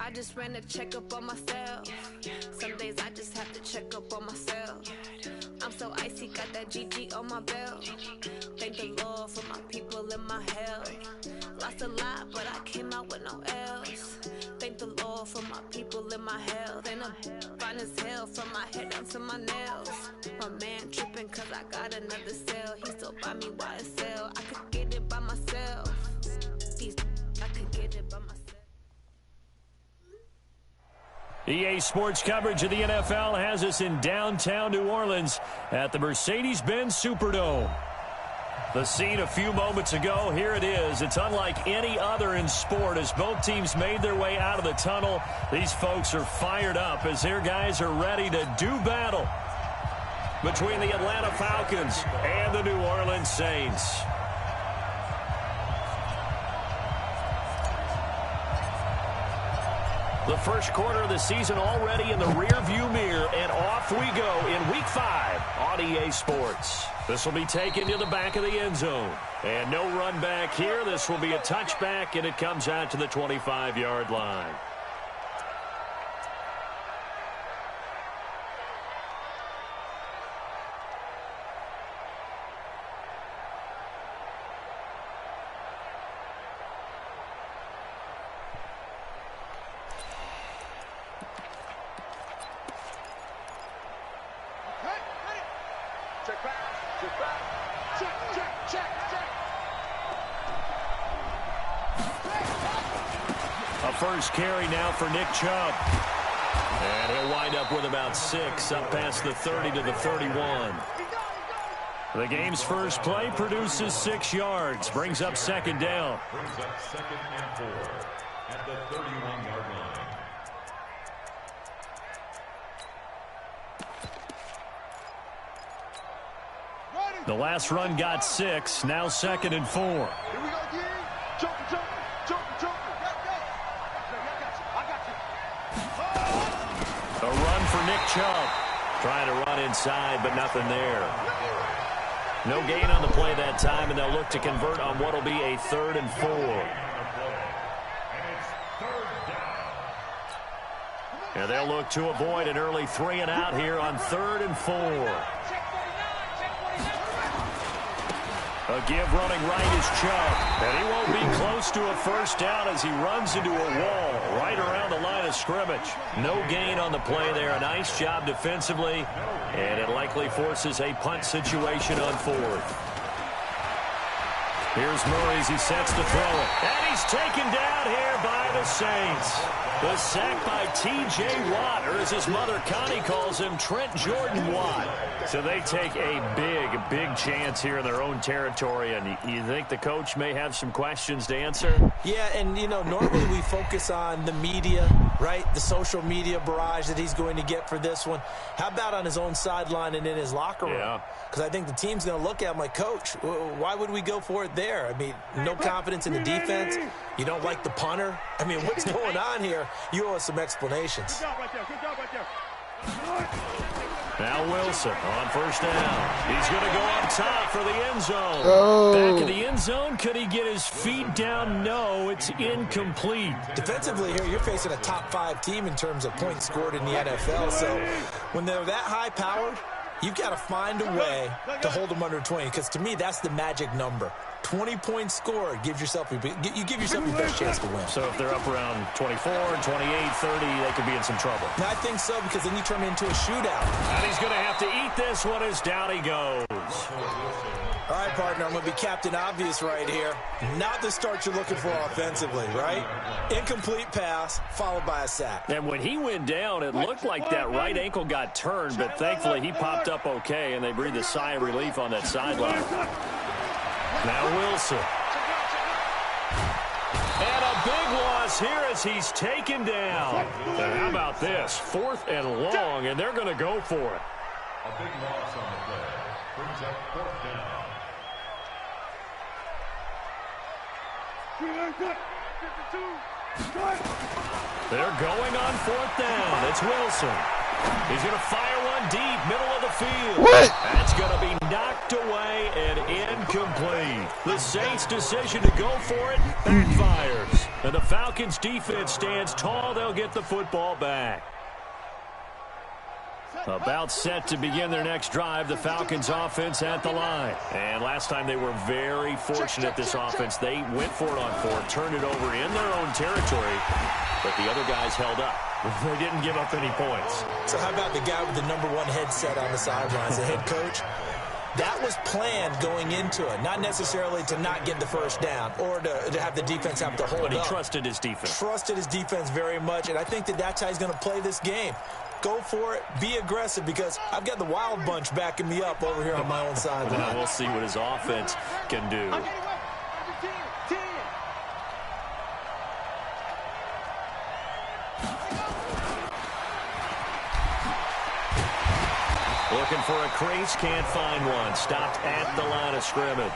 I just ran a checkup on myself. Some days I just have to check up on myself. I'm so icy, got that GG on my belt. Thank the Lord for my people and my health. Lost a lot, but I came out with no else. Thank the Lord for my people and my health. And I'm fine as hell from my head down to my nails. My man tripping cause I got another cell. He still buy me YSL. I could get it by myself. I could get it by myself. EA Sports coverage of the NFL has us in downtown New Orleans at the Mercedes-Benz Superdome. The scene a few moments ago, here it is. It's unlike any other in sport as both teams made their way out of the tunnel. These folks are fired up as their guys are ready to do battle between the Atlanta Falcons and the New Orleans Saints. The first quarter of the season already in the rearview mirror, and off we go in Week 5 on EA Sports. This will be taken to the back of the end zone. And no run back here. This will be a touchback, and it comes out to the 25-yard line. First carry now for Nick Chubb. And he'll wind up with about 6, up past the 30 to the 31. The game's first play produces 6 yards, brings up second down. Brings up 2nd and 4 at the 31-yard line. The last run got 6, now 2nd and 4. Here we go again. Jump. A run for Nick Chubb. Trying to run inside, but nothing there. No gain on the play that time, and they'll look to convert on what will be a 3rd and 4. And they'll look to avoid an early 3 and out here on 3rd and 4. A give running right is Chubb. And he won't be close to a first down as he runs into a wall right around the line of scrimmage. No gain on the play there. A nice job defensively. And it likely forces a punt situation on fourth. Here's Murray as he sets to throw it. And he's taken down here by the Saints. The sack by T.J. Watt, or as his mother Connie calls him, Trent Jordan Watt. So they take a big chance here in their own territory. And you think the coach may have some questions to answer? Yeah, and, you know, normally we focus on the media, right? The social media barrage that he's going to get for this one. How about on his own sideline and in his locker room? Yeah. Because I think the team's going to look at him like, Coach, why would we go for it there? I mean, no confidence in the defense. You don't like the punter. I mean, what's going on here? You owe us some explanations. Good job right there. Good job right there. Now Wilson on first down. He's going to go up top for the end zone. Back in the end zone. Could he get his feet down? No, it's incomplete. Defensively here, you're facing a top 5 team in terms of points scored in the NFL. So when they're that high-powered, you've got to find a way to hold them under 20, because to me, that's the magic number. 20 points scored, you give yourself your best chance to win. So if they're up around 24, 28, 30, they could be in some trouble. I think so, because then you turn it into a shootout. And he's going to have to eat this one as down he goes. All right, partner, I'm going to be Captain Obvious right here. Not the start you're looking for offensively, right? Incomplete pass, followed by a sack. And when he went down, it looked like that right ankle got turned, but thankfully he popped up okay, and they breathed a sigh of relief on that sideline. Now Wilson. And a big loss here as he's taken down. And how about this? 4th and long, and they're going to go for it. A big loss on the play. Brings up 4th down. They're going on 4th down. It's Wilson. He's going to fire one deep, middle of the field. What? That's going to be knocked away and incomplete. The Saints' decision to go for it backfires. And the Falcons' defense stands tall. They'll get the football back. About set to begin their next drive, the Falcons offense at the line. And last time they were very fortunate, this offense. They went for it on 4th, turned it over in their own territory, but the other guys held up. They didn't give up any points. So how about the guy with the #1 headset on the sidelines, the head coach? That was planned going into it, not necessarily to not get the first down or to have the defense have to hold up. But he trusted his defense. Trusted his defense very much, and I think that's how he's going to play this game. Go for it. Be aggressive, because I've got the wild bunch backing me up over here on my own sideline. Now we'll see what his offense can do. Looking for a crease, can't find one. Stopped at the line of scrimmage.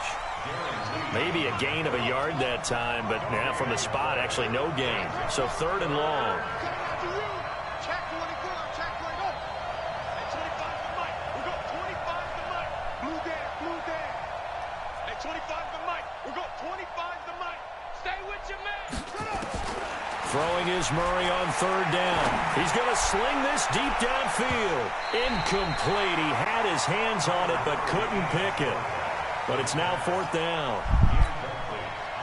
Maybe a gain of a yard that time, but now from the spot, actually no gain. So 3rd and long. Throwing is Murray on 3rd down. He's going to sling this deep downfield. Incomplete. He had his hands on it but couldn't pick it. But it's now 4th down.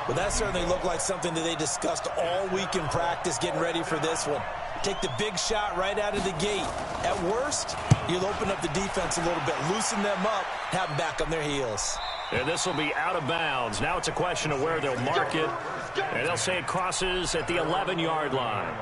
Well, that certainly looked like something that they discussed all week in practice getting ready for this one. Take the big shot right out of the gate. At worst, you'll open up the defense a little bit, loosen them up, have them back on their heels. And this will be out of bounds. Now it's a question of where they'll mark it. And they'll say it crosses at the 11-yard line.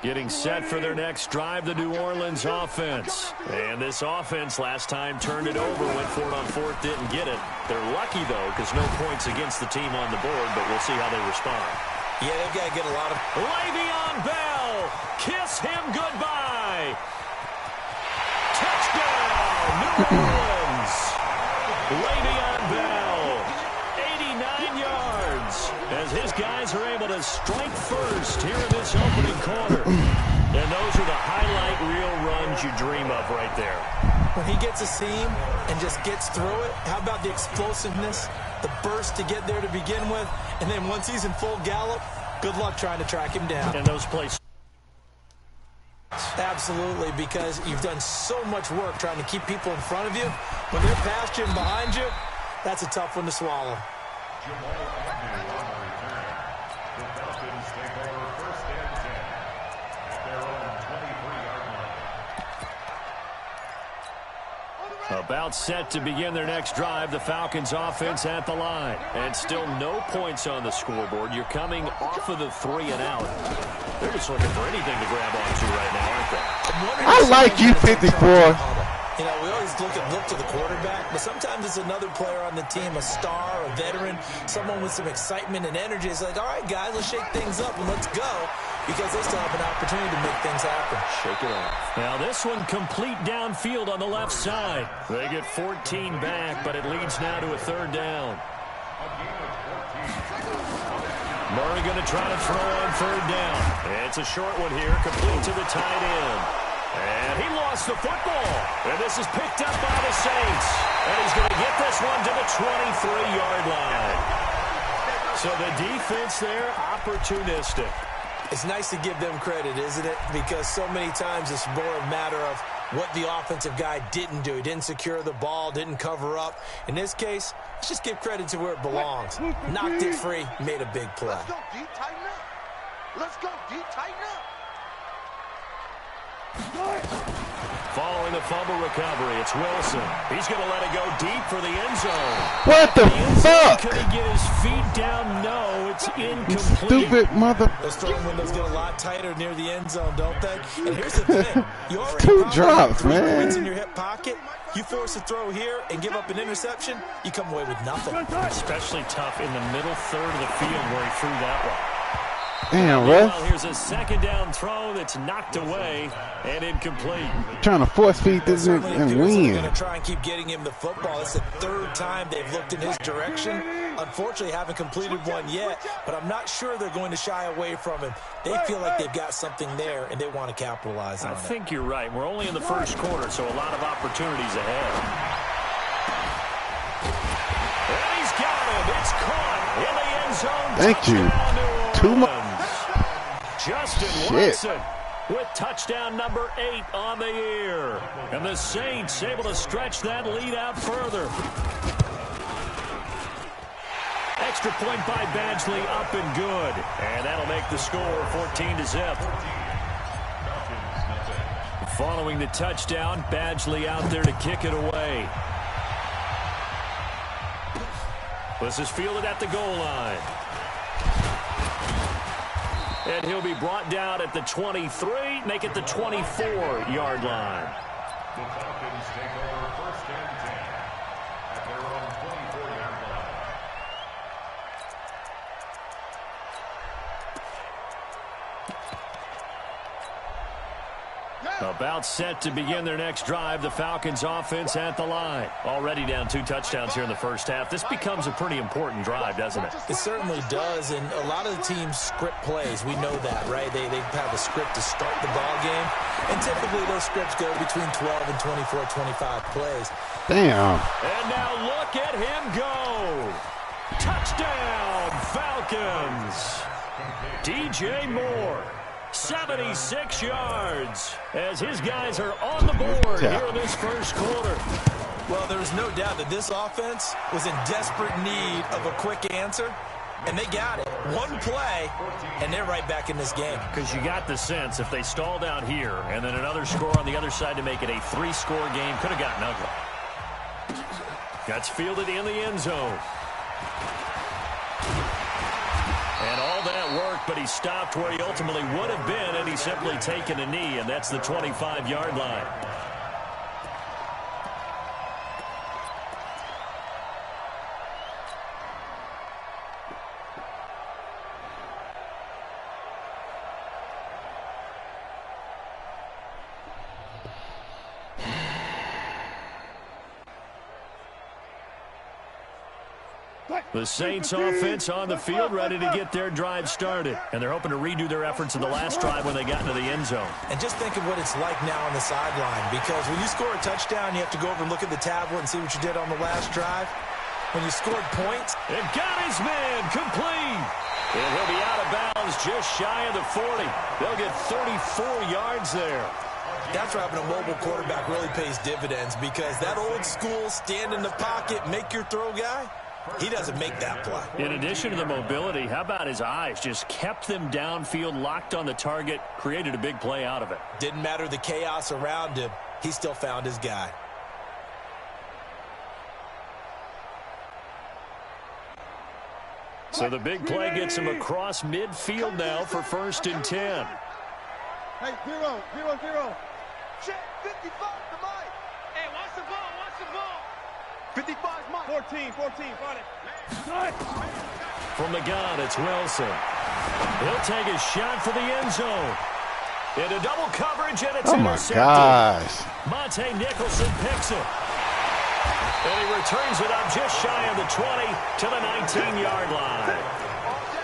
Getting set for their next drive, the New Orleans offense. And this offense last time turned it over, went for it on 4th, didn't get it. They're lucky, though, because no points against the team on the board, but we'll see how they respond. Yeah, they've got to get a lot of... Le'Veon Bell, kiss him goodbye. Touchdown, New Orleans. Le'Veon Bell, 89 yards, as his guys are able to strike first here in this opening quarter. And those are the highlight reel runs you dream of right there. When he gets a seam and just gets through it, how about the explosiveness, the burst to get there to begin with, and then once he's in full gallop, good luck trying to track him down. And those plays. Absolutely, because you've done so much work trying to keep people in front of you. When they're past you and behind you, that's a tough one to swallow. About set to begin their next drive, the Falcons offense at the line. And still no points on the scoreboard. You're coming off of the 3-and-out. They're just looking for anything to grab onto right now, aren't they? I like you, 54. You know, we always look to the quarterback, but sometimes it's another player on the team, a star, a veteran, someone with some excitement and energy. It's like, all right, guys, let's shake things up and let's go, because they still have an opportunity to make things happen. Shake it off. Now this one complete downfield on the left side. They get 14 back, but it leads now to a 3rd down. Murray going to try to throw on 3rd down. It's a short one here, complete to the tight end. And he lost the football. And this is picked up by the Saints. And he's going to get this one to the 23-yard line. So the defense there, opportunistic. It's nice to give them credit, isn't it? Because so many times it's more a matter of what the offensive guy didn't do. He didn't secure the ball, didn't cover up. In this case, let's just give credit to where it belongs. Knocked it free, made a big play. Let's go, D, tighten up. Let's go, D, tighten up. Following the fumble recovery, it's Wilson. He's going to let it go deep for the end zone. What the fuck? Could he get his feet down? No, it's incomplete. Stupid mother. Those throwing windows get a lot tighter near the end zone, don't they? And here's the thing. You already Two have drops, 3 man. points in your hip pocket. You force a throw here and give up an interception, you come away with nothing. Especially tough in the middle third of the field where he threw that one. Damn, Well, ref. here's a 2nd down throw that's knocked away and incomplete. Trying to force feed this Certainly nigga and appears they're win. going to try and keep getting him the football. It's the 3rd time they've looked in his direction. Unfortunately, haven't completed one yet, but I'm not sure they're going to shy away from him. They feel like they've got something there, and they want to capitalize on it. I think you're right. We're only in the 1st quarter, so a lot of opportunities ahead. And he's got him. It's caught in the end zone. Thank you. Too much. Justin Watson with touchdown number 8 on the year. And the Saints able to stretch that lead out further. Extra point by Badgley, up and good. And that'll make the score 14-0. Following the touchdown, Badgley out there to kick it away. This is fielded at the goal line. And he'll be brought down at the 23, make it the 24-yard line. The Falcons take over 1st and 10 at their own 24-yard line. About set to begin their next drive, the Falcons offense at the line. Already down 2 touchdowns here in the 1st half. This becomes a pretty important drive, doesn't it? It certainly does, and a lot of the teams script plays. We know that, right? They have a script to start the ball game, and typically those scripts go between 12 and 24, 25 plays. Damn. And now look at him go. Touchdown, Falcons. DJ Moore. 76 yards as his guys are on the board here in this 1st quarter. Well, there is no doubt that this offense was in desperate need of a quick answer, and they got it. One play, and they're right back in this game. Because you got the sense if they stalled out here and then another score on the other side to make it a 3-score game, could have gotten ugly. That's fielded in the end zone. And all that worked, but he stopped where he ultimately would have been, and he's simply taken a knee, and that's the 25-yard line. The Saints offense on the field, ready to get their drive started. And they're hoping to redo their efforts in the last drive when they got into the end zone. And just think of what it's like now on the sideline, because when you score a touchdown, you have to go over and look at the tablet and see what you did on the last drive. When you scored points. And got his man complete. And he'll be out of bounds just shy of the 40. They'll get 34 yards there. That's where having a mobile quarterback really pays dividends, because that old school stand in the pocket, make your throw guy, he doesn't make that play. In addition to the mobility, how about his eyes? Just kept them downfield, locked on the target, created a big play out of it. Didn't matter the chaos around him. He still found his guy. So the big play gets him across midfield now for 1st and 10. Hey, 0-0-0. Check 55 to Mike. Hey, watch the ball. 55's Mike. 14, find it. From the gun, it's Wilson. He'll take a shot for the end zone. Into double coverage, and it's intercepted. Oh, my gosh. Monte Nicholson picks it. And he returns it up just shy of the 20 to the 19-yard line.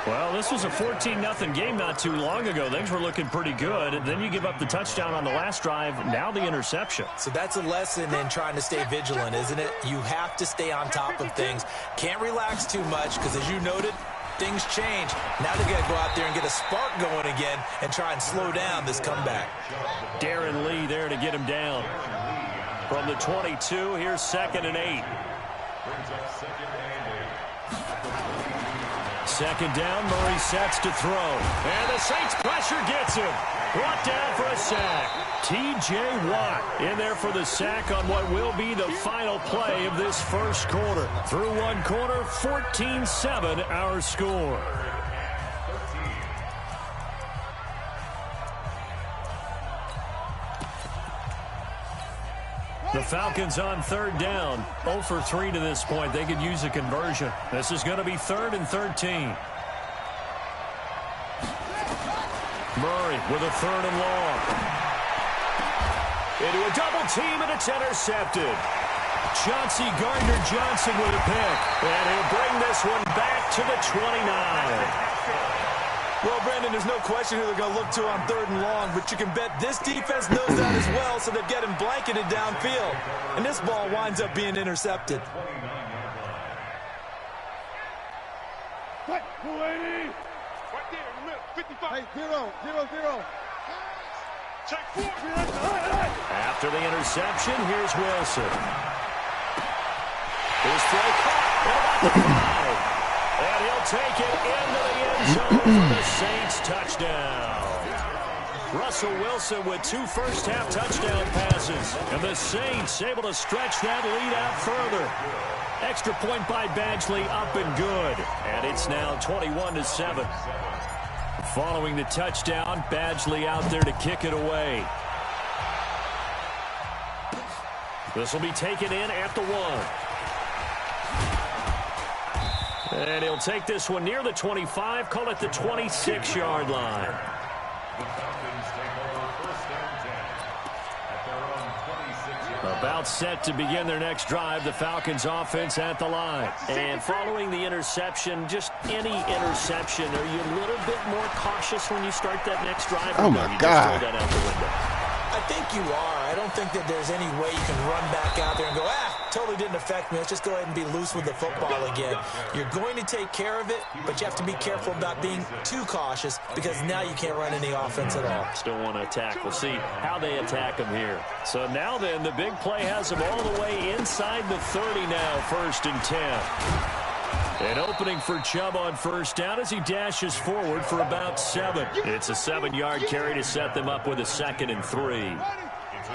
Well, this was a 14-0 game not too long ago. Things were looking pretty good. And then you give up the touchdown on the last drive. Now the interception. So that's a lesson in trying to stay vigilant, isn't it? You have to stay on top of things. Can't relax too much, because as you noted, things change. Now they've got to go out there and get a spark going again and try and slow down this comeback. Darren Lee there to get him down. From the 22, here's 2nd and 8. Second down, Murray sets to throw. And the Saints pressure gets him. Brought down for a sack. T.J. Watt in there for the sack on what will be the final play of this first quarter. Through one quarter, 14-7 our score. The Falcons on 3rd down. 0 for 3 to this point. They could use a conversion. This is going to be 3rd and 13. Murray with a 3rd and long. Into a double team, and it's intercepted. Chauncey Gardner-Johnson with a pick. And he'll bring this one back to the 29. Well, Brandon, there's no question who they're going to look to on 3rd and long, but you can bet this defense knows that as well, so they've got him blanketed downfield. And this ball winds up being intercepted. Right there, 55. Hey, 0-0-0. Check 4. After the interception, here's Wilson. His throw caught at about the 5. And he'll take it into the end zone for the Saints touchdown. Russell Wilson with 2 first-half touchdown passes. And the Saints able to stretch that lead out further. Extra point by Badgley, up and good. And it's now 21-7. Following the touchdown, Badgley out there to kick it away. This will be taken in at the 1. And he'll take this one near the 25, call it the 26-yard line. The Falcons take over 1st and 10 at their own 26-yard line. About set to begin their next drive, the Falcons offense at the line. And following the interception, just any interception, are you a little bit more cautious when you start that next drive? Oh, my God. Just throw that out the window? I think you are. I don't think that there's any way you can run back out there and go, totally didn't affect me. Let's just go ahead and be loose with the football again. You're going to take care of it, but you have to be careful about being too cautious, because now you can't run any offense at all. Still want to attack. We'll see how they attack him here. So now then, the big play has him all the way inside the 30 now, 1st and 10. An opening for Chubb on 1st down as he dashes forward for about 7. It's a 7-yard carry to set them up with a 2nd and 3.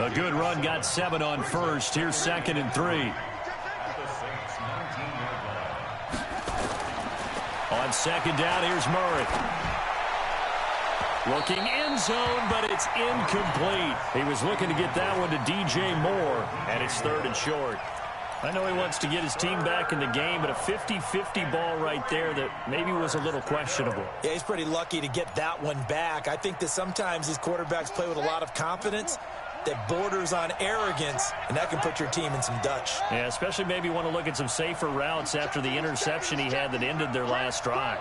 A good run got 7 on 1st. Here's 2nd and 3. On 2nd down, here's Murray. Looking end zone, but it's incomplete. He was looking to get that one to DJ Moore, and it's 3rd and short. I know he wants to get his team back in the game, but a 50-50 ball right there that maybe was a little questionable. Yeah, he's pretty lucky to get that one back. I think that sometimes these quarterbacks play with a lot of confidence that borders on arrogance, and that can put your team in some Dutch. Yeah, especially maybe want to look at some safer routes after the interception he had that ended their last drive.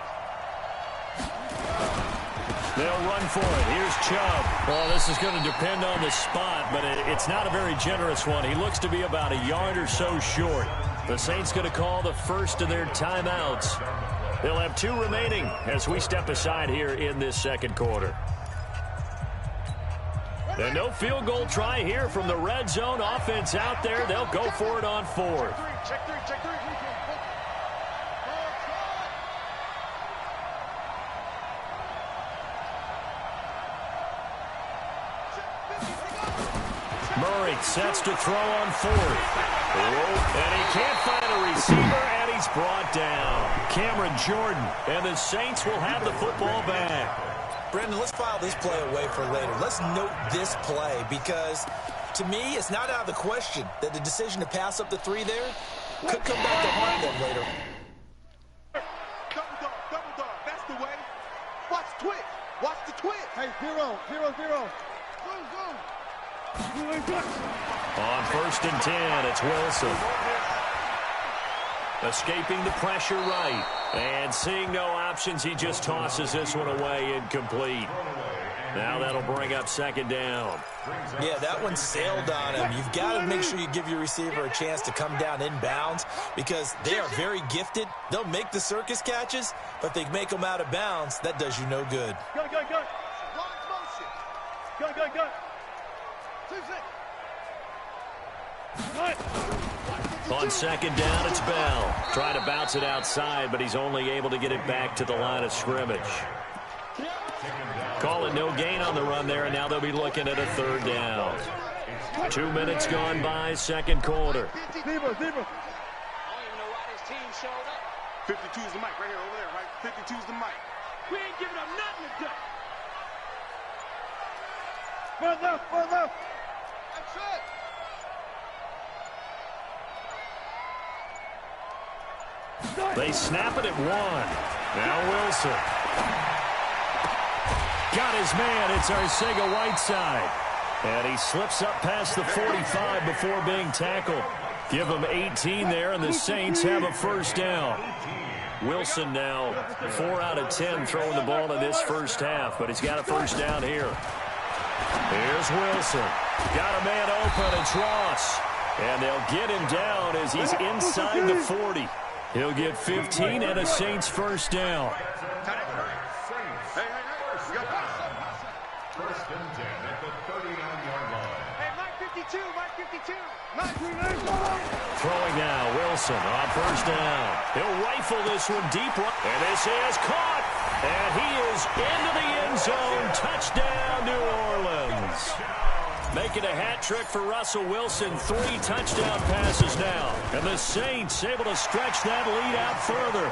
They'll run for it. Here's Chubb. Well, this is going to depend on the spot, but it's not a very generous one. He looks to be about a yard or so short. The Saints going to call the first of their timeouts. They'll have 2 remaining as we step aside here in this second quarter. And no field goal try here from the red zone. Offense out there. They'll go for it on 4th. Check three. Murray sets to throw on 4th. And he can't find a receiver, and he's brought down. Cameron Jordan, and the Saints will have the football back. Brendan, let's file this play away for later. Let's note this play because, to me, it's not out of the question that the decision to pass up the 3 there could come back to haunt them later. Double dog. That's the way. Watch the twitch. Watch the twitch. Hey, 0. On 1st and 10, it's Wilson. Escaping the pressure right. And seeing no options, he just tosses this one away incomplete. Now that'll bring up 2nd down. Yeah, that one sailed on him. You've got to make sure you give your receiver a chance to come down inbounds because they are very gifted. They'll make the circus catches, but if they make them out of bounds, that does you no good. Go. Launch motion. Go. 2-6. On 2nd down, it's Bell. Trying to bounce it outside, but he's only able to get it back to the line of scrimmage. Call it no gain on the run there, and now they'll be looking at a 3rd down. 2 minutes gone by, second quarter. Zebra. I don't even know why this team showed up. 52's the mic right here, over there, right? 52's the mic. We ain't giving up nothing to do. Further. That's it. They snap it at 1. Now Wilson. Got his man. It's Arcega-Whiteside. And he slips up past the 45 before being tackled. Give him 18 there, and the Saints have a 1st down. Wilson now 4 out of 10 throwing the ball in this first half, but he's got a 1st down here. Here's Wilson. Got a man open. It's Ross. And they'll get him down as he's inside the 40. He'll get 15 and a Saints 1st down. Hey. First and 10 at the 39-yard line. Hey, Mike 52. Throwing now, Wilson on 1st down. He'll rifle this one deep. And this is caught. And he is into the end zone. Touchdown, New Orleans. Making a hat trick for Russell Wilson. 3 touchdown passes now. And the Saints able to stretch that lead out further.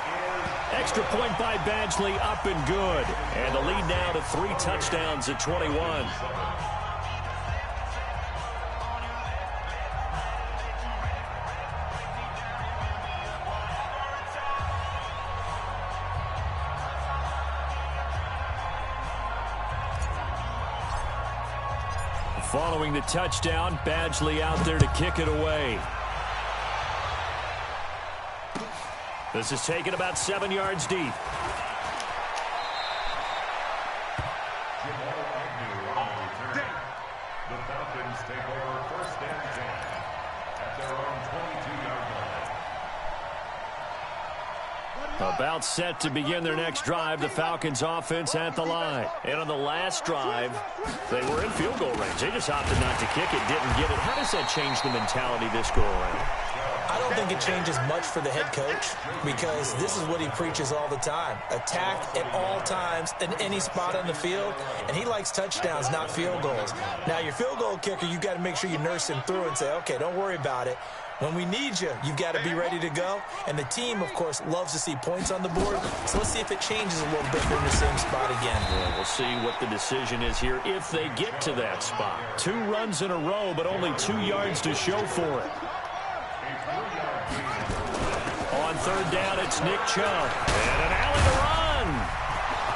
Extra point by Badgley up and good. And the lead now to 3 touchdowns at 21. Following the touchdown, Badgley out there to kick it away. This is taken about 7 yards deep. The Falcons take over 1st and 10 at their own 22-yard line. About set to begin their next drive, the Falcons offense at the line. And on the last drive, they were in field goal range. They just opted not to kick it, didn't get it. How does that change the mentality this go around? I don't think it changes much for the head coach because this is what he preaches all the time. Attack at all times in any spot on the field, and he likes touchdowns, not field goals. Now, your field goal kicker, you've got to make sure you nurse him through and say, okay, don't worry about it. When we need you, you've got to be ready to go. And the team, of course, loves to see points on the board. So let's see if it changes a little bit. They're in the same spot again. Yeah, we'll see what the decision is here if they get to that spot. 2 runs in a row, but only 2 yards to show for it. On 3rd down, it's Nick Chubb. And an alley to run.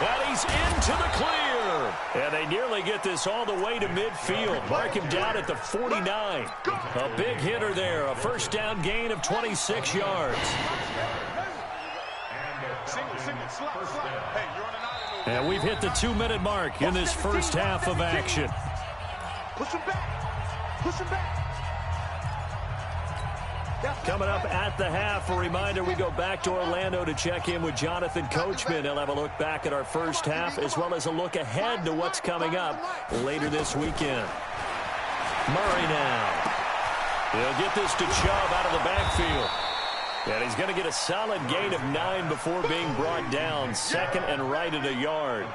And he's into the clear. And they nearly get this all the way to midfield. Mark him down at the 49. A big hitter there. A 1st down gain of 26 yards. And we've hit the 2-minute mark in this first half of action. Push him back. Push him back. Coming up at the half, a reminder, we go back to Orlando to check in with Jonathan Coachman. He'll have a look back at our first half as well as a look ahead to what's coming up later this weekend. Murray now. He'll get this to Chubb out of the backfield. And he's going to get a solid gain of 9 before being brought down. Second and right at a yard.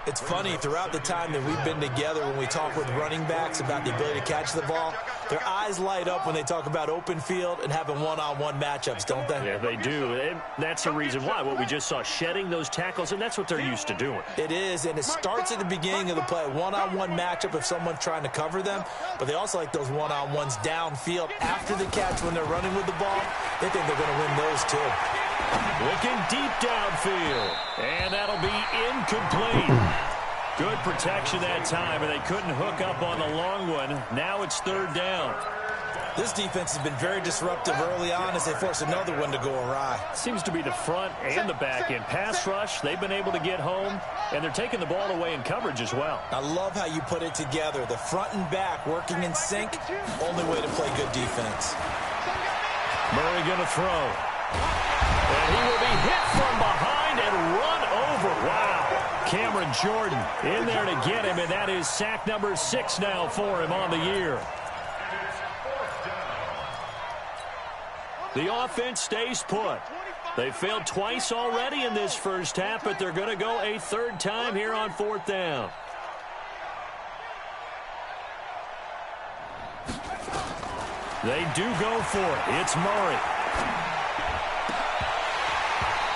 It's funny, throughout the time that we've been together, when we talk with running backs about the ability to catch the ball, their eyes light up when they talk about open field and having one-on-one matchups, don't they? Yeah, they do. And that's the reason why. What we just saw, shedding those tackles, and that's what they're used to doing. It is, and it starts at the beginning of the play. One-on-one matchup if someone's trying to cover them, but they also like those one-on-ones downfield after the catch when they're running with the ball. They think they're going to win those too. Looking deep downfield, and that'll be incomplete. Good protection that time, and they couldn't hook up on the long one. Now it's third down. This defense has been very disruptive early on as they force another one to go awry. Seems to be the front and the back end. Pass rush, they've been able to get home, and they're taking the ball away in coverage as well. I love how you put it together. The front and back working in sync, only way to play good defense. Murray going to throw. And he will be hit from behind and run over. Wow. Cameron Jordan in there to get him, and that is sack number 6 now for him on the year. The offense stays put. They failed twice already in this first half, but they're going to go a third time here on fourth down. They do go for it. It's Murray.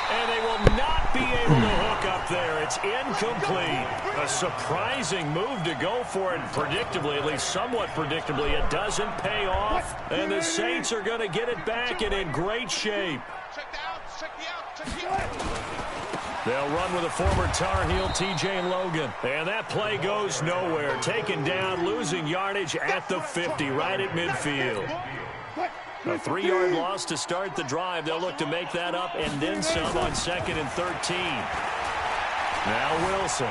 And they will not be able to hook up there. It's incomplete. A surprising move to go for it. Predictably, at least somewhat predictably, it doesn't pay off. And the Saints are going to get it back and in great shape. They'll run with a former Tar Heel, T.J. Logan. And that play goes nowhere. Taken down, losing yardage at the 50, right at midfield. A 3-yard loss to start the drive. They'll look to make that up and then some on 2nd and 13. Now Wilson,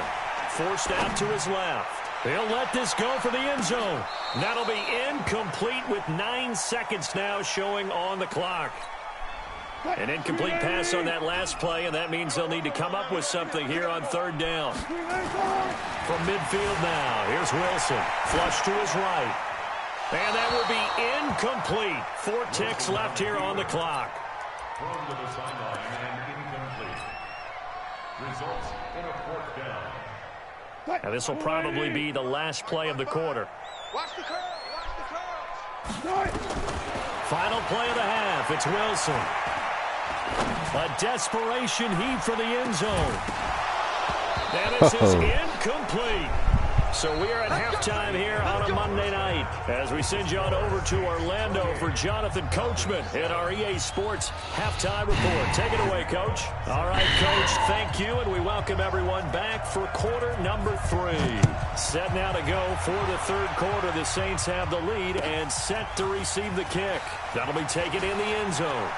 forced out to his left. He'll let this go for the end zone. That'll be incomplete with 9 seconds now showing on the clock. An incomplete pass on that last play, and that means they'll need to come up with something here on third down. From midfield now, here's Wilson. Flush to his right. And that will be incomplete. 4 ticks left here on the clock. Thrown to the sideline and incomplete. Results in a fourth down. Now this will probably be the last play of the quarter. Watch the curl. Watch the curl. Final play of the half. It's Wilson. A desperation heave for the end zone. And this is incomplete. So we are at halftime here on a Monday night as we send you on over to Orlando for Jonathan Coachman in our EA Sports Halftime Report. Take it away, Coach. All right, Coach, thank you, and we welcome everyone back for quarter number 3. Set now to go for the third quarter. The Saints have the lead and set to receive the kick. That'll be taken in the end zone.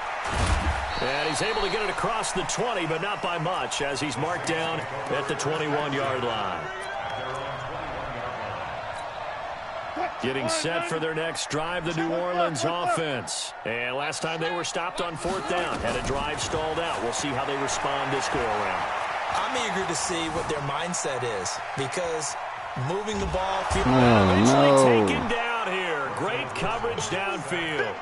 And he's able to get it across the 20, but not by much as he's marked down at the 21-yard line. Getting set for their next drive, the New Orleans offense. And last time they were stopped on fourth down, had a drive stalled out. We'll see how they respond this go-around. I'm eager to see what their mindset is because moving the ball... Eventually taken down here. Great coverage downfield.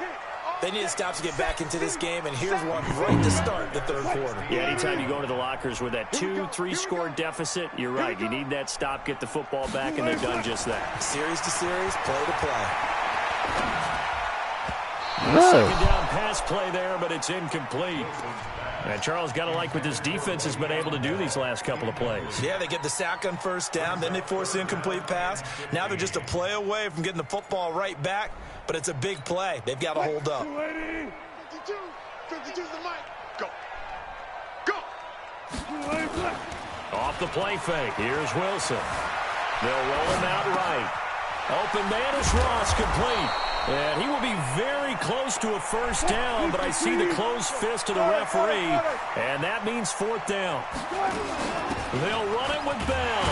They need to stop to get back into this game, and here's one right to start the third quarter. Yeah, anytime you go into the lockers with that 2-3 score deficit, you're right. You need that stop, get the football back, and they've done just that. Series to series, play to play. Second down pass play there, but it's incomplete. And Charles, got to like what this defense has been able to do these last couple of plays. Yeah, they get the sack on first down, then they force the incomplete pass. Now they're just a play away from getting the football right back, but it's a big play. They've got to hold up. 52. 52's the mic. Go. Go. Off the play fake. Here's Wilson. They'll roll him out right. Open man is Ross, complete. And he will be very close to a first down, but I see the closed fist of the referee, and that means fourth down. They'll run it with Bell.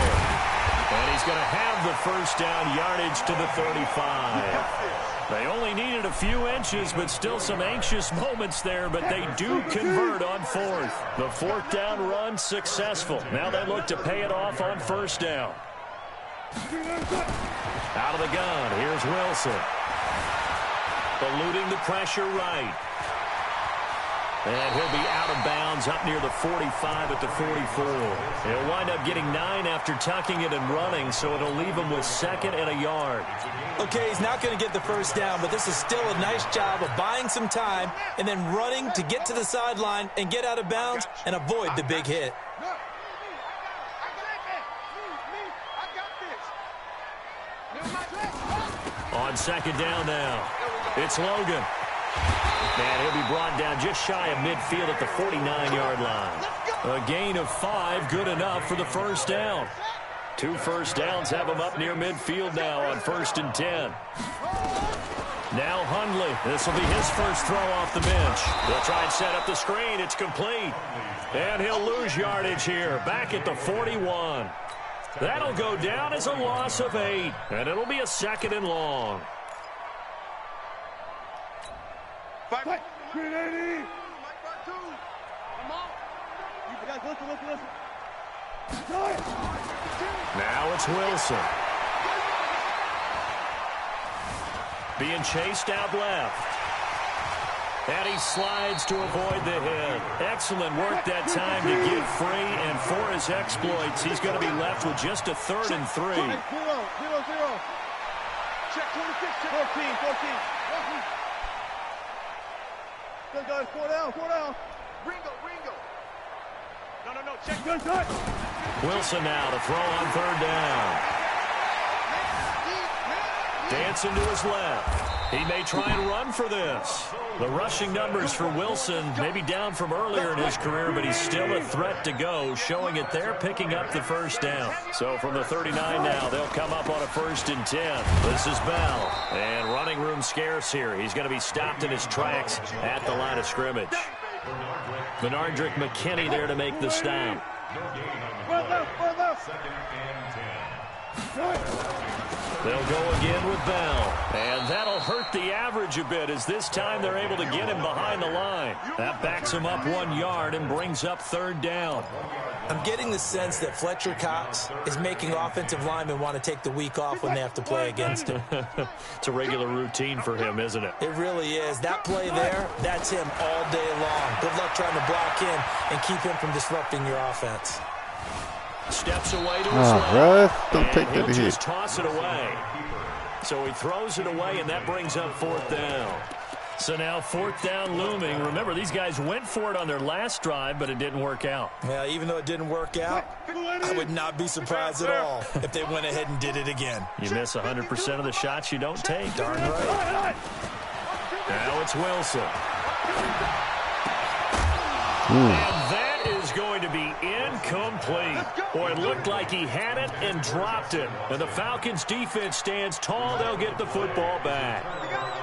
And he's going to have the first down, yardage to the 35. They only needed a few inches, but still some anxious moments there, but they do convert on fourth. The fourth down run successful. Now they look to pay it off on first down. Out of the gun, here's Wilson. Eluding the pressure right. And he'll be out of bounds up near the 45 at the 44. He'll wind up getting 9 after tucking it and running, so it'll leave him with 2nd and a yard. Okay, he's not going to get the first down, but this is still a nice job of buying some time and then running to get to the sideline and get out of bounds and avoid the big hit. On 2nd down now, it's Logan. And he'll be brought down just shy of midfield at the 49-yard line. A gain of 5, good enough for the first down. 2 first downs have him up near midfield now on 1st and 10. Now Hundley. This will be his first throw off the bench. They'll try and set up the screen. It's complete. And he'll lose yardage here, back at the 41. That'll go down as a loss of 8, and it'll be a 2nd and long. Fight. 380. Come on. You guys, listen. Now it's Wilson. Being chased out left. And he slides to avoid the hit. Excellent work that time to get free, and for his exploits, he's going to be left with just a 3rd and 3. 0. Check 26, 14. Good guys, 4 down. Ringo. No, check. Good. Wilson now to throw on 3rd down. Dancing to his left. He may try and run for this. The rushing numbers for Wilson may be down from earlier in his career, but he's still a threat to go, showing it there, picking up the first down. So from the 39 now, they'll come up on a 1st and 10. This is Bell, and running room scarce here. He's going to be stopped in his tracks at the line of scrimmage. Benardrick McKinney there to make the stop. They'll go again with Bell, and that'll hurt the average a bit as this time they're able to get him behind the line. That backs him up 1 yard and brings up 3rd down. I'm getting the sense that Fletcher Cox is making offensive linemen want to take the week off when they have to play against him. It's a regular routine for him, isn't it? It really is. That play there, that's him all day long. Good luck trying to block him and keep him from disrupting your offense. Steps away to his left. Russ, don't take he'll that hit. just toss it away. So he throws it away, and that brings up 4th down. So now 4th down looming. Remember, these guys went for it on their last drive, but it didn't work out. Yeah, even though it didn't work out, I would not be surprised at all if they went ahead and did it again. You miss 100% of the shots you don't take. Darn right. Now it's Wilson. And that is going to be incomplete. Boy, it looked like he had it and dropped it. And the Falcons defense stands tall. They'll get the football back.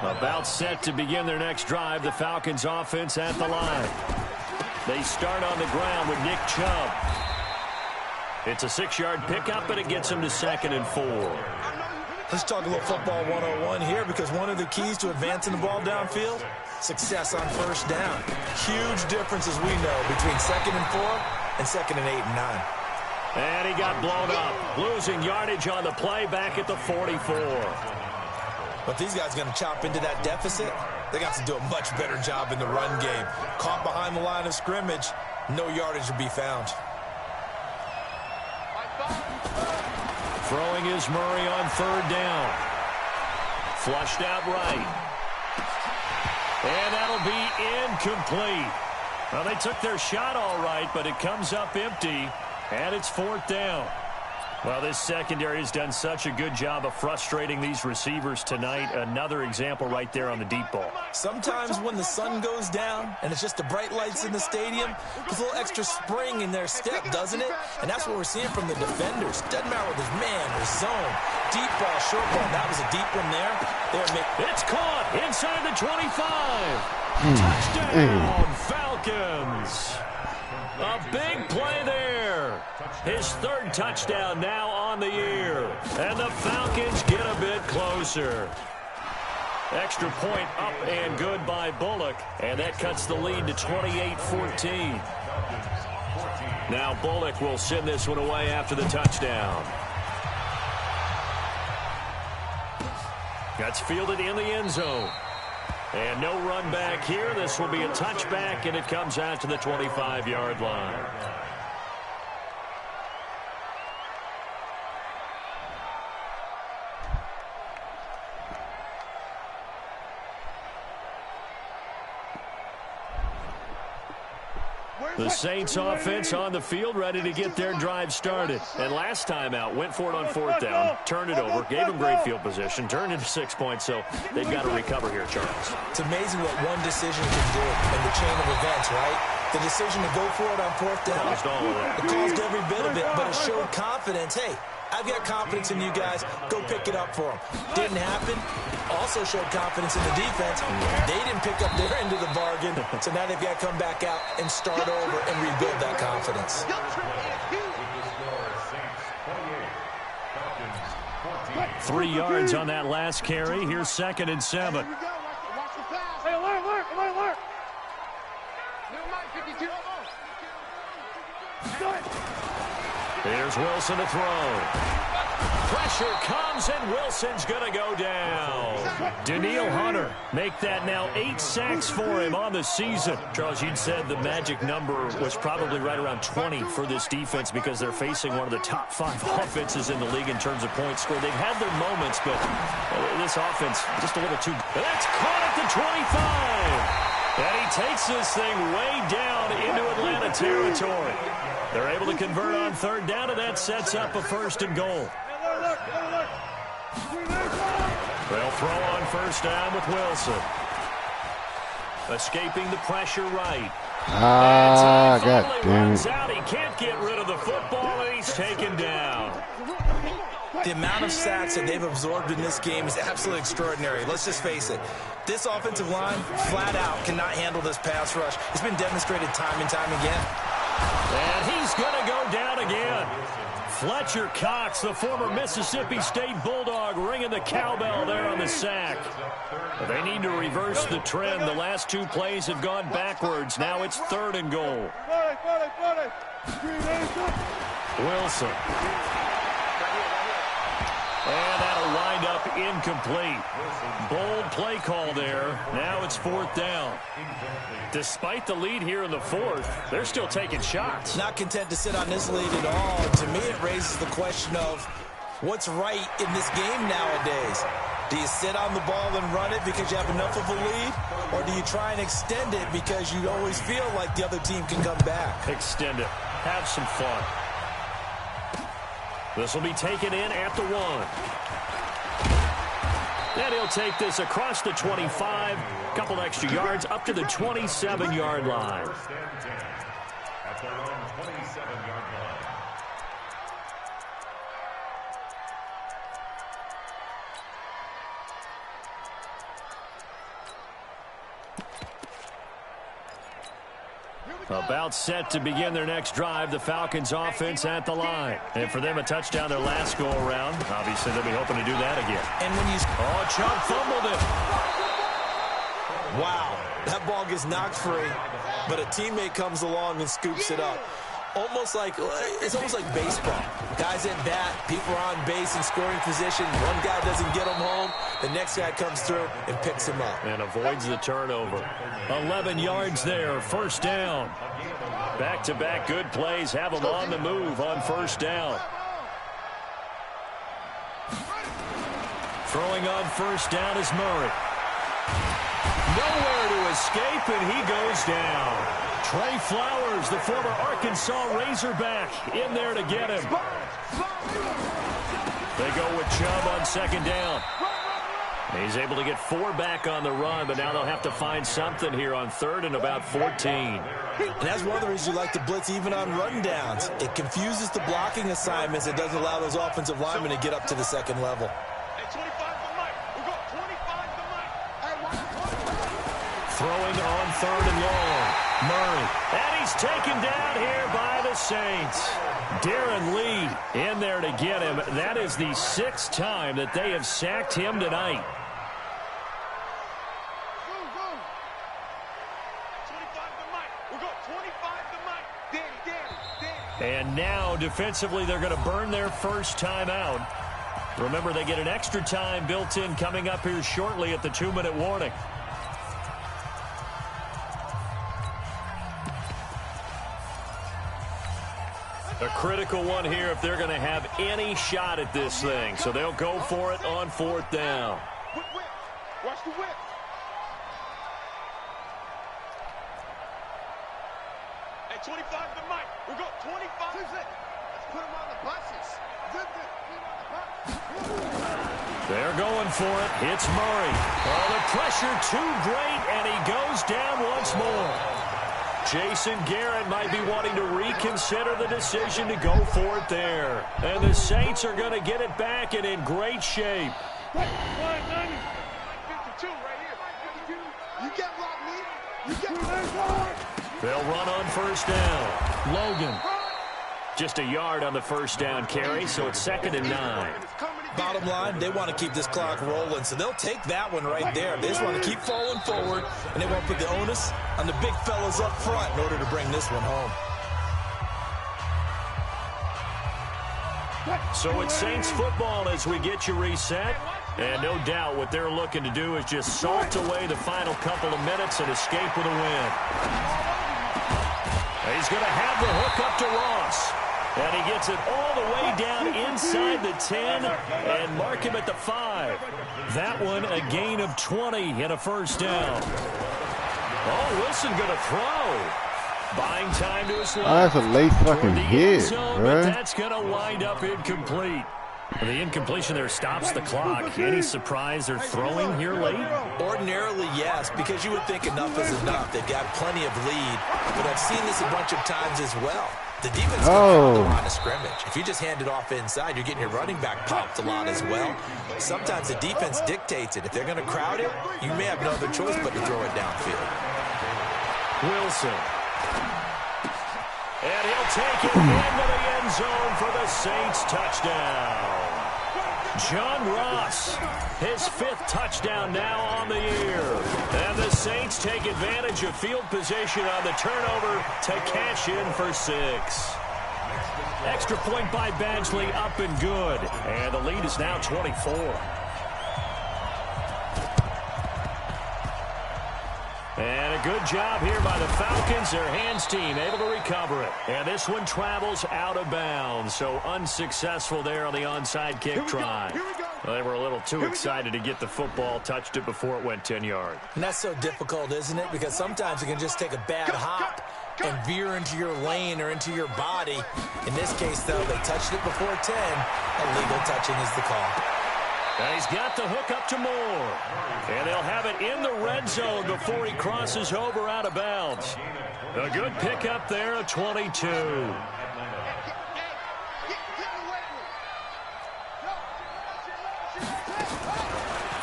About set to begin their next drive, the Falcons offense at the line. They start on the ground with Nick Chubb. It's a 6-yard pickup, but it gets him to 2nd and 4. Let's talk a little football 101 here, because one of the keys to advancing the ball downfield, success on first down. Huge difference, as we know, between 2nd and 4 and 2nd and 8 and 9. And he got blown up, losing yardage on the play back at the 44. But these guys are going to chop into that deficit. They got to do a much better job in the run game. Caught behind the line of scrimmage, no yardage to be found. Throwing is Murray on 3rd down. Flushed out right. And that'll be incomplete. Well, they took their shot all right, but it comes up empty, and it's 4th down. Well, this secondary has done such a good job of frustrating these receivers tonight. Another example right there on the deep ball. Sometimes when the sun goes down and it's just the bright lights in the stadium, there's a little extra spring in their step, doesn't it? And that's what we're seeing from the defenders. Doesn't matter whether it's man or zone. Deep ball, short ball. That was a deep one there. It's caught inside the 25. Touchdown, Falcons. A big play there. His third touchdown now on the year. And the Falcons get a bit closer. Extra point up and good by Bullock. And that cuts the lead to 28-14. Now Bullock will send this one away after the touchdown. That's fielded in the end zone. And no run back here. This will be a touchback, and it comes out to the 25-yard line. The Saints offense on the field, ready to get their drive started. And last time out, went for it on fourth down, turned it over, gave them great field position, turned into 6 points, so they've got to recover here, Charles. It's amazing what one decision can do in the chain of events, right? The decision to go for it on fourth down, it caused every bit of it, but it showed confidence. Hey, I've got confidence in you guys. Go pick it up for them. Didn't happen. Also showed confidence in the defense. They didn't pick up their end of the bargain, so now they've got to come back out and start over and rebuild that confidence. 3 yards on that last carry. Here's 2nd and 7. Hey, alert. Here's Wilson to throw. Pressure comes, and Wilson's going to go down. Daniil Hunter make that now 8 sacks for him on the season. Charles, you'd said the magic number was probably right around 20 for this defense because they're facing one of the top 5 offenses in the league in terms of points scored. They've had their moments, but this offense just a little too. That's caught at the 25. And he takes this thing way down into Atlanta territory. They're able to convert on third down, and that sets up a 1st and goal. They'll throw on 1st down with Wilson. Escaping the pressure right. God damn it. Out. He can't get rid of the football, and he's taken down. The amount of sacks that they've absorbed in this game is absolutely extraordinary. Let's just face it. This offensive line, flat out, cannot handle this pass rush. It's been demonstrated time and time again. And he's going to go down again. Fletcher Cox, the former Mississippi State Bulldog, ringing the cowbell there on the sack. But they need to reverse the trend. The last 2 plays have gone backwards. Now it's 3rd and goal. Wilson. And that'll wind up incomplete. Bold play call there. Now it's 4th down. Despite the lead here in the 4th, they're still taking shots. Not content to sit on this lead at all. To me, it raises the question of what's right in this game nowadays. Do you sit on the ball and run it because you have enough of a lead? Or do you try and extend it because you always feel like the other team can come back? Extend it. Have some fun. This will be taken in at the 1. And he'll take this across the 25. Couple extra yards up to the 27-yard line. At their own 27-yard line. About set to begin their next drive. The Falcons offense at the line. And for them, a touchdown their last go-around. Obviously, they'll be hoping to do that again. And when you... Oh, Chubb fumbled it. Wow, that ball gets knocked free, but a teammate comes along and scoops it up. It's almost like baseball. Guys at bat, people are on base in scoring position. One guy doesn't get him home. The next guy comes through and picks him up. And avoids the turnover. 11 yards there, 1st down. Back-to-back good plays have them on the move on 1st down. Throwing on 1st down is Murray. Nowhere to escape, and he goes down. Trey Flowers, the former Arkansas Razorback, in there to get him. They go with Chubb on 2nd down. He's able to get 4 back on the run, but now they'll have to find something here on 3rd and about 14. And that's one of the reasons you like to blitz even on rundowns. It confuses the blocking assignments. It doesn't allow those offensive linemen to get up to the 2nd level. Throwing on 3rd and long. Murray. And he's taken down here by the Saints. Darren Lee in there to get him. That is the 6th time that they have sacked him tonight. And now, defensively, they're going to burn their first time out. Remember, they get an extra time built in coming up here shortly at the 2-minute warning. A critical one here if they're going to have any shot at this thing. So they'll go for it on 4th down. Watch the whip. At 25 to Mike. We'll go 25. Let's put him on the buses. They're going for it. It's Murray. Oh, the pressure too great, and he goes down once more. Jason Garrett might be wanting to reconsider the decision to go for it there. And the Saints are going to get it back and in great shape. 52 right here. You get block me. You get block. They'll run on 1st down. Logan. Just a yard on the 1st down carry, so it's 2nd and 9. Bottom line, they want to keep this clock rolling, so they'll take that one right there. They just want to keep falling forward, and they want to put the onus on the big fellas up front in order to bring this one home. So it's Saints football as we get you reset. And no doubt what they're looking to do is just salt away the final couple of minutes and escape with a win. He's going to have the hook up to Ross. And he gets it all the way down inside the 10 and mark him at the 5. That one a gain of 20 and a 1st down. Oh, Wilson going to throw. Buying time to his left. Oh, that's a late fucking hit, but that's going to wind up incomplete. The incompletion there stops the clock. Any surprise they're throwing here late? Ordinarily, yes, because you would think enough is enough. They've got plenty of lead, but I've seen this a bunch of times as well. The defense on the line of scrimmage. If you just hand it off inside, you're getting your running back popped a lot as well. Sometimes the defense dictates it. If they're going to crowd it, you may have no other choice but to throw it downfield. Wilson. And he'll take it into the end zone for the Saints touchdown. John Ross, his 5th touchdown now on the year. And the Saints take advantage of field position on the turnover to cash in for 6. Extra point by Badgley up and good. And the lead is now 24. And a good job here by the Falcons. Their hands team able to recover it. And this one travels out of bounds. So unsuccessful there on the onside kick try. Well, they were a little too excited to get the football, touched it before it went 10 yards. And that's so difficult, isn't it? Because sometimes it can just take a bad hop and veer into your lane or into your body. In this case, though, they touched it before 10. Illegal touching is the call. And he's got the hook up to Moore. And they'll have it in the red zone before he crosses over out of bounds. A good pickup there at 22.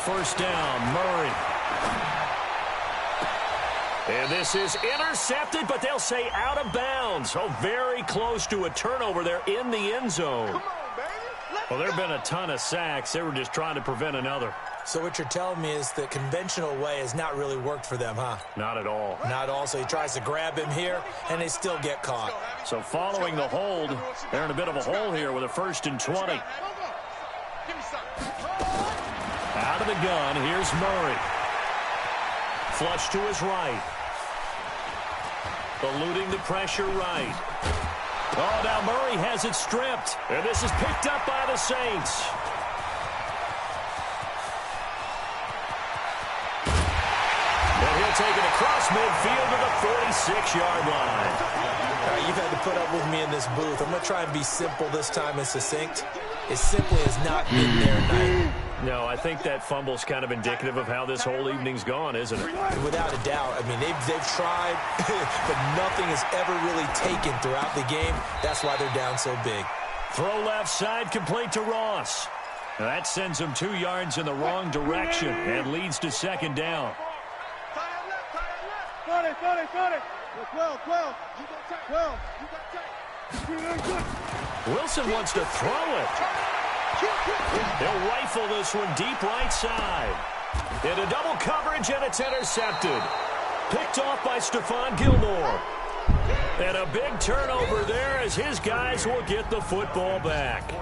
First down, Murray. And this is intercepted, but they'll say out of bounds. Oh, very close to a turnover there in the end zone. Well, there have been a ton of sacks. They were just trying to prevent another. So what you're telling me is the conventional way has not really worked for them, huh? Not at all. Not at all. So he tries to grab him here, and they still get caught. So following the hold, they're in a bit of a hole here with a 1st and 20. Out of the gun, here's Murray. Flush to his right. Eluding the pressure right. Oh, now Murray has it stripped. And this is picked up by the Saints. And he'll take it across midfield to the 46-yard line. All right, you've had to put up with me in this booth. I'm going to try and be simple this time and succinct. It simply has not been their night. No, I think that fumble's kind of indicative of how this whole evening's gone, isn't it? Without a doubt. I mean, they've tried, but nothing has ever really taken throughout the game. That's why they're down so big. Throw left side, complete to Ross. Now that sends them 2 yards in the wrong direction and leads to 2nd down. 12. You got tape. 12. You got tape. Wilson wants to throw it. They'll rifle this one deep right side. Into double coverage, and it's intercepted. Picked off by Stephon Gilmore. And a big turnover there as his guys will get the football back.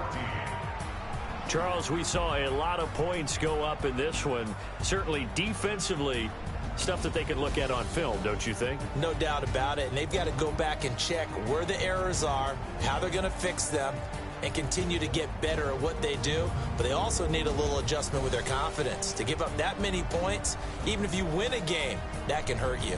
Charles, we saw a lot of points go up in this one. Certainly defensively, stuff that they can look at on film, don't you think? No doubt about it. And they've got to go back and check where the errors are, how they're going to fix them, and continue to get better at what they do. But they also need a little adjustment with their confidence. To give up that many points, even if you win a game, that can hurt you.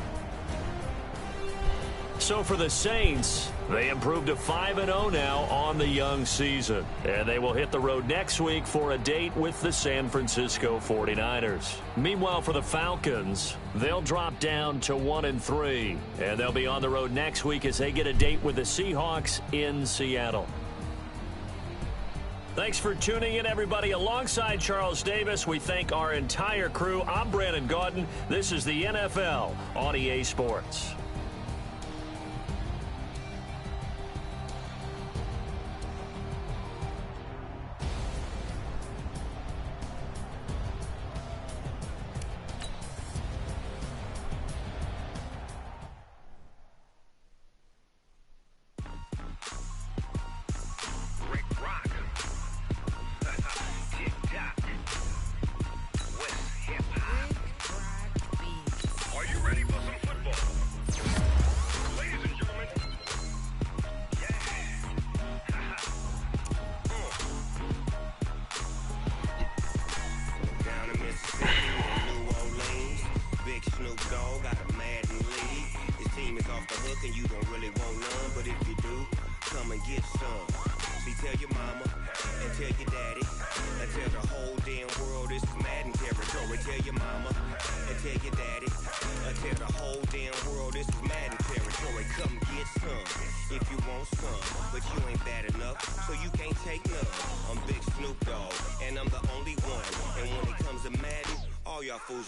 So for the Saints, they improved to 5-0 now on the young season. And they will hit the road next week for a date with the San Francisco 49ers. Meanwhile, for the Falcons, they'll drop down to 1-3. And they'll be on the road next week as they get a date with the Seahawks in Seattle. Thanks for tuning in, everybody. Alongside Charles Davis, we thank our entire crew. I'm Brandon Gaudin. This is the NFL on EA Sports.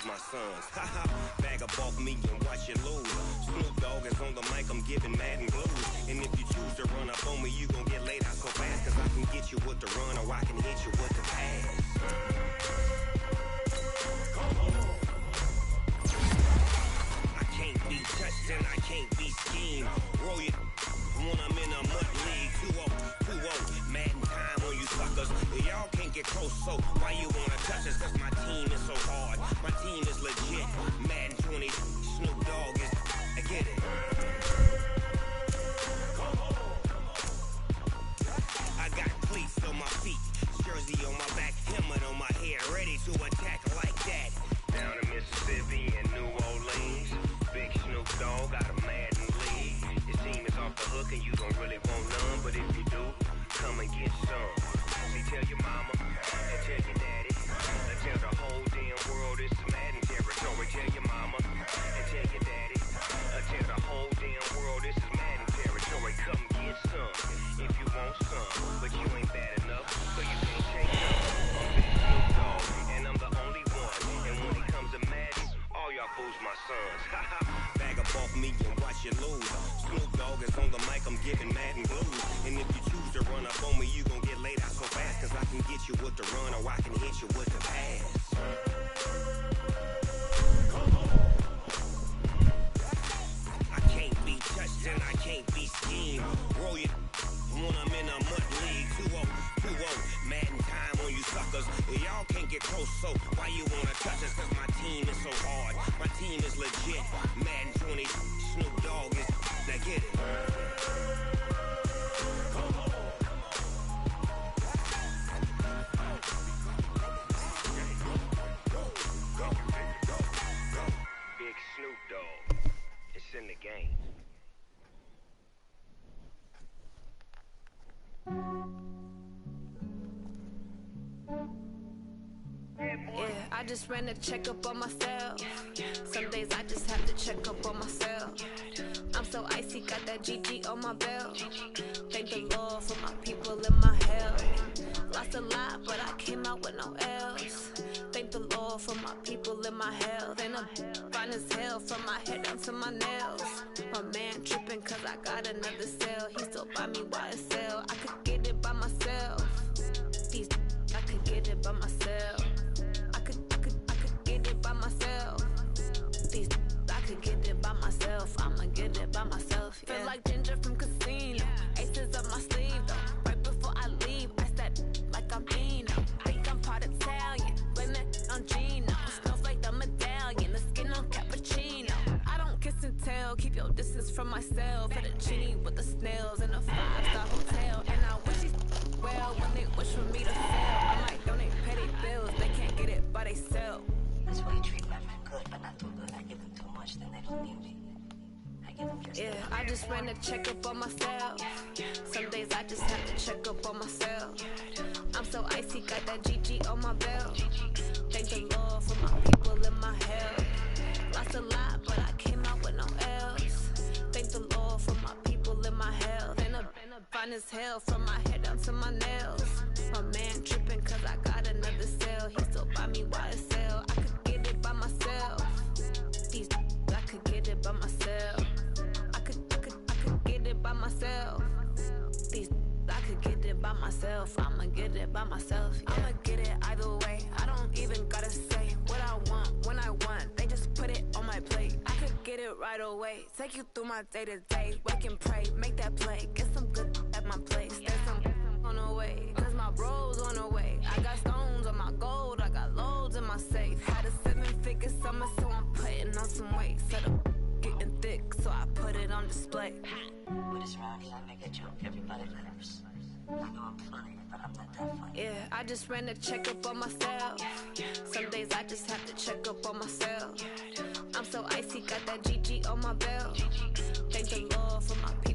My sons, bag up off me and watch you lose. Snoop Dogg is on the mic, I'm giving Madden blues. And if you choose to run up on me, you gon' get laid out so fast. Cause I can get you with the run or I can hit you with the pass. I can't be touched and I can't be schemed. Roll you when I'm in a mud league. 2-0, Madden time on you suckers. Y'all can't get close, so why you wanna touch us? Cause my team is so hard. My team is legit. Madden 20, Snoop Dogg is. I get it. I got cleats on my feet, jersey on my back, helmet on my head, ready to attack like that. Down in Mississippi and New Orleans, big Snoop Dogg got a Madden league. Your team is off the hook and you don't really want none, but if you do, come and get some. See, tell your mama and tell your daddy. Tell the whole damn world it's Madden territory. Tell your mama and tell your daddy. Tell the whole damn world this is Madden territory. Come get some if you want some, but you ain't bad enough, so you can't take none. I'm Big Snoop Dogg, and I'm the only one. And when it comes to Madden, all y'all fools my sons. Bag up off me and watch you lose. Snoop Dogg is on the mic, I'm giving Madden blues. And if you choose to run up on me, you gon' get laid out so fast. Cause I can get you with the run or I can hit you with the pass. I can't be touched and I can't be schemed. Roll you when I'm in a mud league. 2-0, Madden time on you suckers. Y'all can't get close, so why you wanna touch us? Cause my team is so hard. My team is legit. Madden 20, Snoop Dogg is. Now get it. Big Snoop Dogg. It's in the game. Yeah, I just ran a checkup on myself. Some days I just have to check up on myself. I'm so icy, got that GG on my belt. Thank the Lord for my people in my health. Lost a lot, but I came out with no else. Thank the Lord Lord for my people in my health. And I'm fine as hell from my head down to my nails. My man tripping cause I got another cell. He still buy me YSL. I could get it by myself. These I could get it by myself. I could get it by myself. These I could get it by myself. I'ma get it by myself. Yeah. Feel like Ginger from Casino. Aces up my sleeve though. Right before I leave, I step like I'm Eno. Think I'm part Italian. Blame it on Gino. Smells like the medallion. The skin on cappuccino. I don't kiss and tell. Keep your distance from myself. For the genie with the snails in a 5-star hotel. And I wish he's well when they wish for me to fail. I might donate petty bills. They can't get it by they self. That's why you treat women good, but not too good. I give them too much, then they don't need me. I give them just yeah, I just ran a checkup on myself. Some days I just have to check up on myself. I'm so icy, got that GG on my belt. Thank the Lord for my people in my health. Lost a lot, but I came out with no else. Thank the Lord for my people in my health. And I'm fine as hell from my head down to my nails. My man tripping cause I got another cell. He still buy me YSL. I could get it by myself. These I could get it by myself. I could get it by myself. These I could get it by myself. I'ma get it by myself. Yeah. I'ma get it either way. I don't even gotta say what I want when I want. They just put it on my plate. I could get it right away. Take you through my day to day. Wake and pray, make that play. Get some good at my place. There's some on the way. Cause my bro's on the way. I got stones on my gold. I got loads in my safe. Had a 7-figure summer, so I'm putting on some weight. Set up getting thick, so I put it on display. With this round here, I make a joke. Everybody laughs. I know I'm funny, but I'm not that funny. Yeah, I just ran a checkup on myself. Some days I just have to check up on myself. I'm so icy, got that GG on my belt. Thank the Lord for my people.